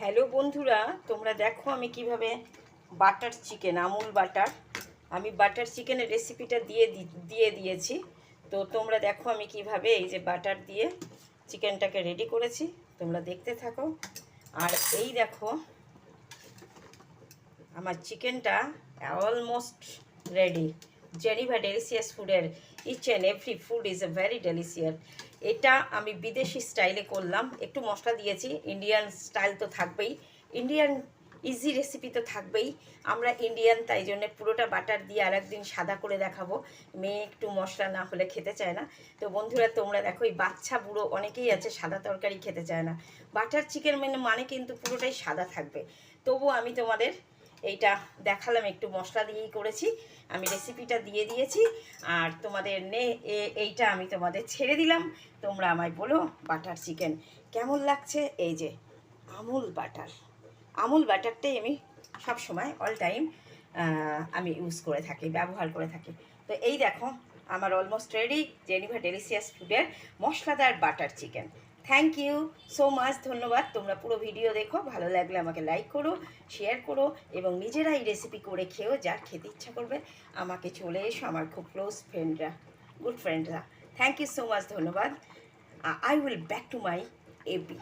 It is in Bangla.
হ্যালো বন্ধুরা, তোমরা দেখো আমি কিভাবে বাটার চিকেন, আমুল বাটার, আমি বাটার চিকেনের রেসিপিটা দিয়েছি। তো তোমরা দেখো আমি কিভাবে এই যে বাটার দিয়ে চিকেনটাকে রেডি করেছি, তোমরা দেখতে থাকো। আর এই দেখো আমার চিকেনটা অলমোস্ট রেডি। জেনিভা ডেলিসিয়াস ফুডের each and every food is a very delicious. এটা আমি বিদেশি স্টাইলে করলাম, একটু মশলা দিয়েছি। ইন্ডিয়ান স্টাইল তো থাকবেই, ইন্ডিয়ান ইজি রেসিপি তো থাকবেই। আমরা ইন্ডিয়ান, তাই জন্য পুরোটা বাটার দিয়ে আর একদিন সাদা করে দেখাবো। মেয়ে একটু মশলা না হলে খেতে চায় না। তো বন্ধুরা তোমরা দেখো, এই বাচ্চা বুড়ো অনেকেই আছে সাদা তরকারি খেতে চায় না। বাটার চিকেন মানে কিন্তু পুরোটাই সাদা থাকবে। তবু আমি তোমাদের এইটা দেখালাম, একটু মশলা দিয়েই করেছি। আমি রেসিপিটা দিয়ে দিয়েছি আর তোমাদের এইটা আমি তোমাদের ছেড়ে দিলাম। তোমরা আমায় বলো বাটার চিকেন কেমন লাগছে। এই যে আমুল বাটারটাই আমি সব সময় অল টাইম আমি ইউজ করে থাকি, ব্যবহার করে থাকি। তো এই দেখো আমার অলমোস্ট রেডি জেনিভা ডেলিসিয়াস ফুডের মশলাদার butter chicken. Thank you so much, ধন্যবাদ। তোমরা পুরো ভিডিও দেখো, ভালো লাগলে আমাকে লাইক করো, শেয়ার করো এবং নিজেরাই রেসিপি করে খেয়েও, যার খেতে ইচ্ছা করবে আমাকে চলে এসো, আমার খুব ক্লোজ ফ্রেন্ডরা, গুড ফ্রেন্ডরা। থ্যাংক ইউ সো মাচ, ধন্যবাদ। I will back to my AB.